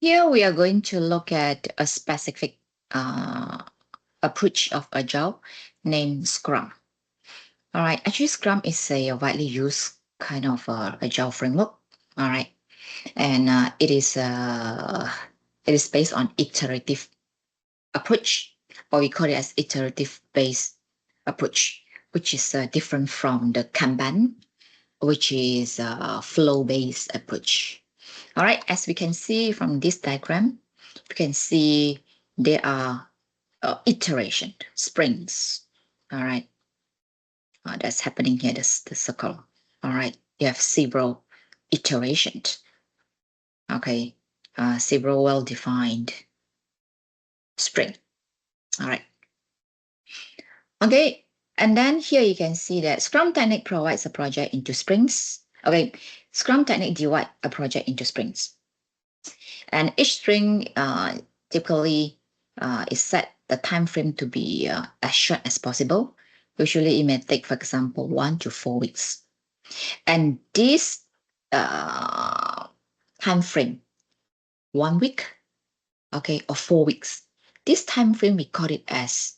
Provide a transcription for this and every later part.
Here we are going to look at a specific approach of Agile named Scrum. All right, actually Scrum is a widely used kind of Agile framework. All right, and it is based on iterative approach, or we call it as iterative based approach, which is different from the Kanban, which is a flow based approach. All right, as we can see from this diagram, you can see there are iteration, sprints. All right, that's happening here, this the circle. All right, you have several iterations. Okay, several well-defined sprint. All right. Okay, and then here you can see that Scrum technique provides a project into sprints. Okay, Scrum technique divide a project into sprints. And each sprint typically is set the time frame to be as short as possible. Usually it may take, for example, 1 to 4 weeks. And this time frame, 1 week, okay, or 4 weeks, this time frame we call it as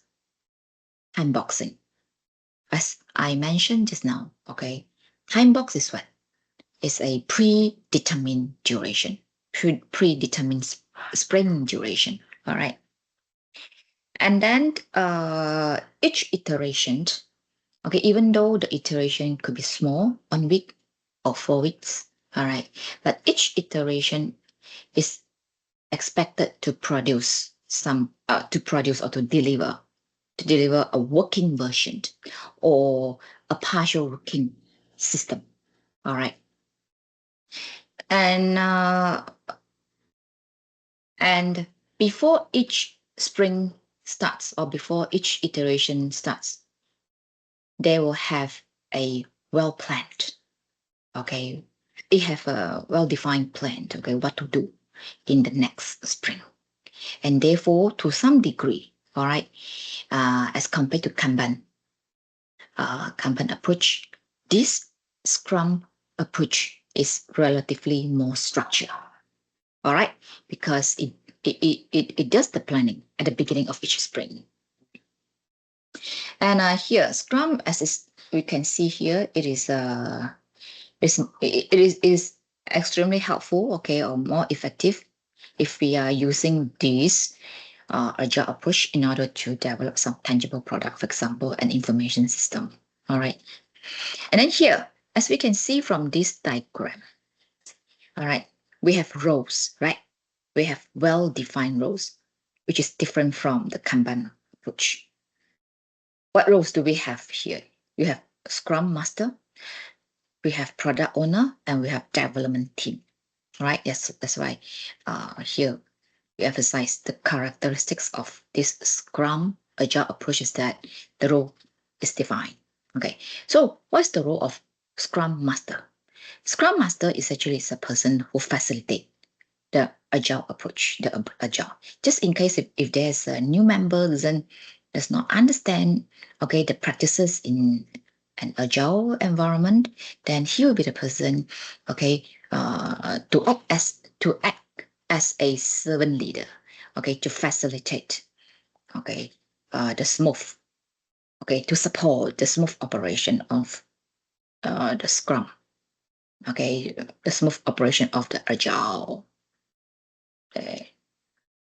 time boxing. As I mentioned just now, okay, time box is what? It's a predetermined duration, predetermined sprint duration. All right. And then each iteration, okay, even though the iteration could be small, 1 week or 4 weeks, all right, but each iteration is expected to produce or to deliver a working version or a partial working system. All right. And before each sprint starts or before each iteration starts, they will have a well planned, okay, they have a well-defined plan, okay, what to do in the next sprint. And therefore, to some degree, all right, as compared to Kanban approach, this Scrum approach is relatively more structured, all right, because it does the planning at the beginning of each sprint. And here, Scrum, we can see here, it is extremely helpful, okay, or more effective if we are using this agile approach in order to develop some tangible product, for example, an information system. All right. And then here, as we can see from this diagram, all right, we have roles, right? We have well-defined roles, which is different from the Kanban approach. What roles do we have here? You have Scrum Master, we have Product Owner, and we have Development Team. Right? Yes, that's why here we emphasize the characteristics of this Scrum Agile approach is that the role is defined. Okay, so what's the role of Scrum Master? Scrum Master is actually a person who facilitates the Agile approach, the Agile. Just in case if there's a new member does not understand, okay, the practices in an Agile environment, then he will be the person, okay, to act as a servant leader, okay, to facilitate, okay, the smooth, okay, to support the smooth operation of the Scrum, okay, the smooth operation of the Agile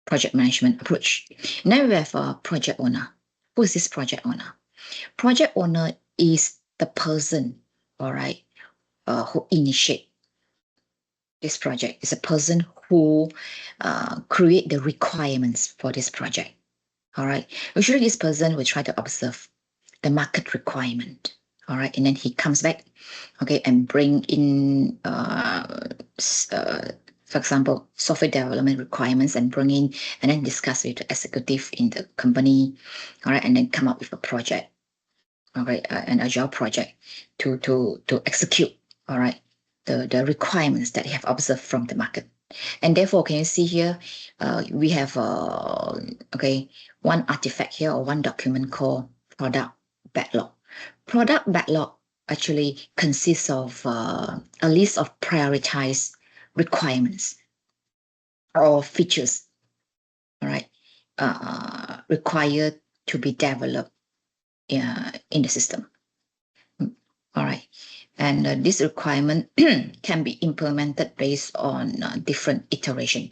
project management approach. Now we have a project owner. Who is this project owner? Project owner is the person, all right, who initiate this project. Is a person who create the requirements for this project. All right. Usually this person will try to observe the market requirement. All right. And then he comes back, okay, and bring in, for example, software development requirements and bring in and then discuss with the executive in the company. All right. And then come up with a project. All right. An agile project to execute. All right. The requirements that you have observed from the market. And therefore, can you see here, we have, okay, one artifact here or one document called product backlog. Product backlog actually consists of a list of prioritized requirements. or features, all right, required to be developed in the system. All right. And this requirement can be implemented based on different iteration.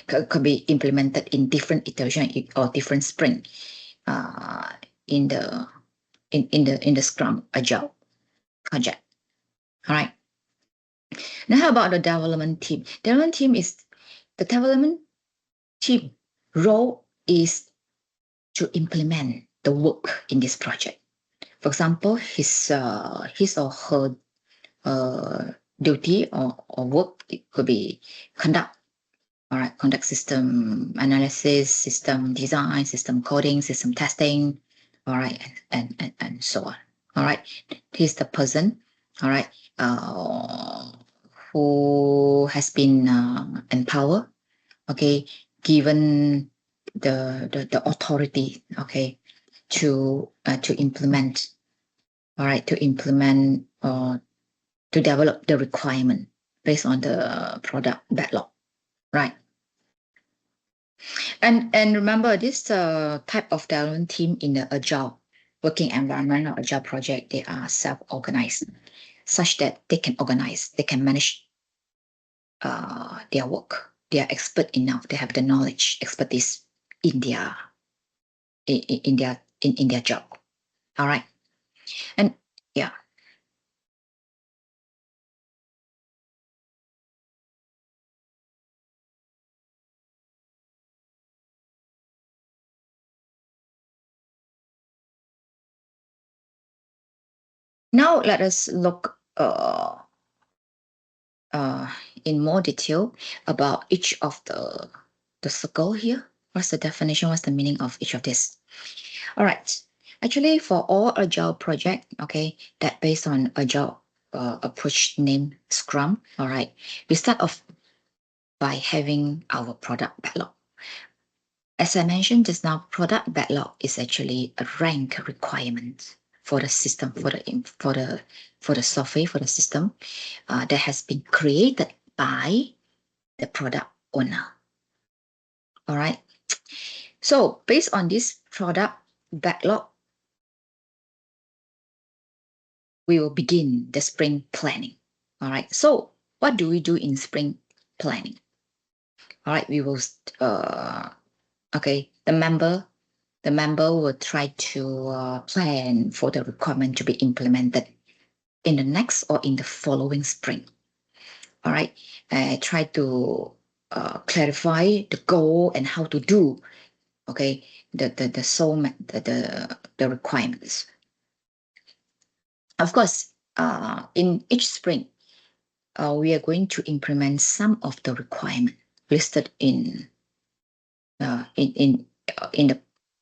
Could be implemented in different iteration or different sprint in the Scrum Agile project. All right. Now, how about the development team? The development team role is to implement the work in this project. For example, his or her duty or work, it could be conduct, all right, conduct system analysis, system design, system coding, system testing, all right, and so on. All right, he's the person, all right, who has been empowered, okay, given the authority, okay, to implement, all right, to implement to develop the requirement based on the product backlog, right? And remember, this type of development team in the agile working environment or agile project, they are self-organized, such that they can organize, they can manage their work. They are expert enough. They have the knowledge, expertise in their in their job. All right, and yeah. Now let us look uh, in more detail about each of the circle here. What's the definition? What's the meaning of each of this? All right. Actually, for all agile project, okay, that based on agile approach named Scrum. All right, we start off by having our product backlog. As I mentioned just now, product backlog is actually a rank requirement for the system, for the software, for the system that has been created by the product owner. All right. So based on this product backlog, we will begin the sprint planning. All right. So what do we do in sprint planning? All right. We will, okay, the member will try to plan for the requirement to be implemented in the next or in the following sprint. All right. Try to clarify the goal and how to do, okay, the requirements. Of course, in each sprint, we are going to implement some of the requirement listed in the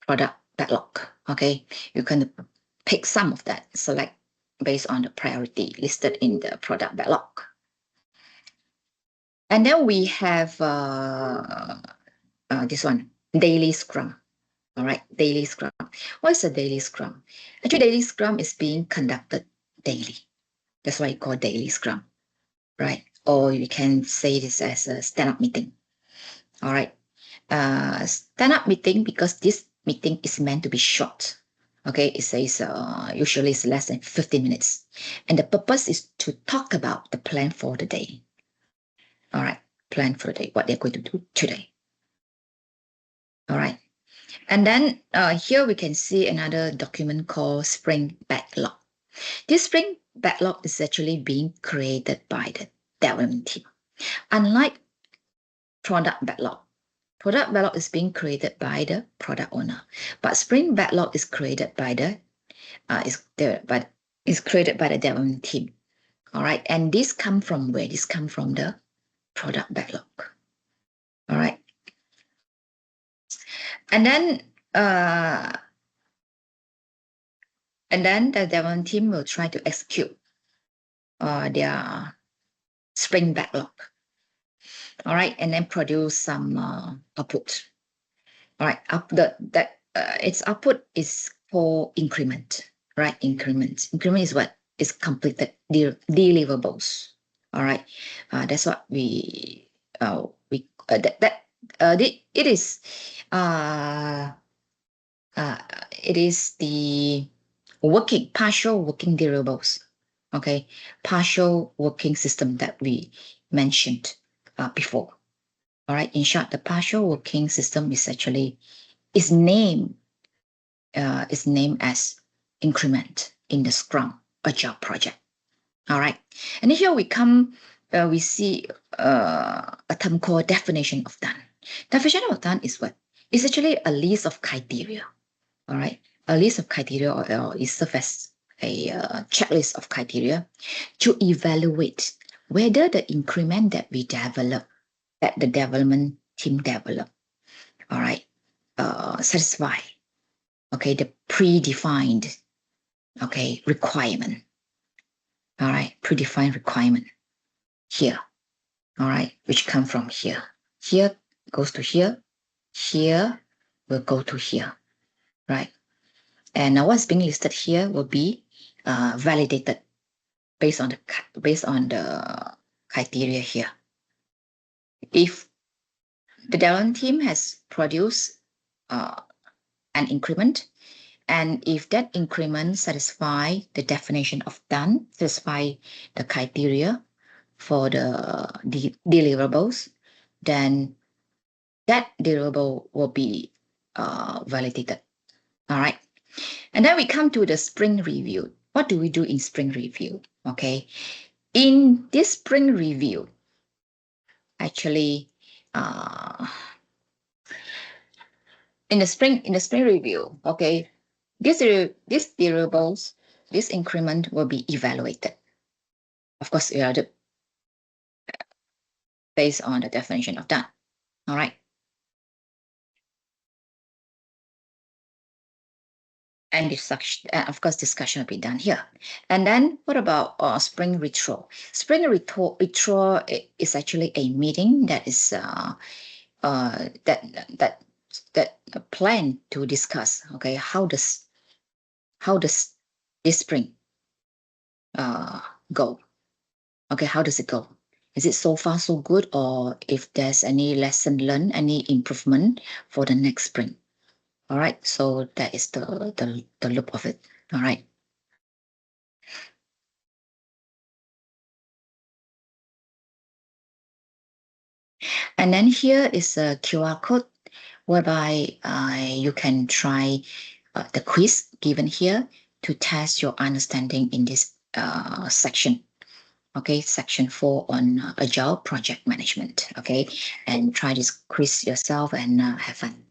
product backlog. Okay, you can pick some of that, select based on the priority listed in the product backlog. And then we have this one, daily Scrum. All right, daily Scrum. What is a daily Scrum? Actually, daily Scrum is being conducted daily. That's why you call daily Scrum, right? Or you can say this as a stand-up meeting. All right. Stand-up meeting, because this meeting is meant to be short. Okay, it says usually it's less than 15 minutes. And the purpose is to talk about the plan for the day. All right, plan for the day, what they're going to do today. All right. And then here we can see another document called Spring Backlog. This Spring Backlog is actually being created by the development team. Unlike product backlog, product backlog is being created by the product owner, but Spring Backlog is created by the created by the development team. All right, and this come from where? This come from the product backlog. All right, and then the development team will try to execute their Spring Backlog. All right, and then produce some output. All right, its output is for increment, right? Increment is what is completed deliverables. All right, that's what we we it is uh, it is the partial working deliverables, okay, partial working system that we mentioned before. All right. In short, the partial working system is actually is named as increment in the Scrum Agile project. All right. And here we see a term called definition of done. Definition of done is what? It's actually a list of criteria. All right. A list of criteria or it serves as a checklist of criteria to evaluate whether the increment that we develop, that the development team develop, all right, satisfy, okay, the predefined, okay, requirement, all right, predefined requirement here, all right, which come from here. Here goes to here, here will go to here, right? And now what's being listed here will be validated based on the criteria here. If the development team has produced an increment, and if that increment satisfy the definition of done, satisfy the criteria for the deliverables, then that deliverable will be validated. All right. And then we come to the spring review. What do we do in spring review? Okay. In this spring review, actually, in the spring review, okay, these deliverables, this increment will be evaluated. Of course, based on the definition of done. All right. And of course, discussion will be done here. And then what about spring retro? Spring retro is actually a meeting that is that plan to discuss, okay, how does this spring go? Okay, how does it go? Is it so far so good, or if there's any lesson learned, any improvement for the next spring? All right, so that is the loop of it. All right. And then here is a QR code whereby you can try the quiz given here to test your understanding in this section. Okay, section 4 on Agile project management. Okay, and try this quiz yourself and have fun.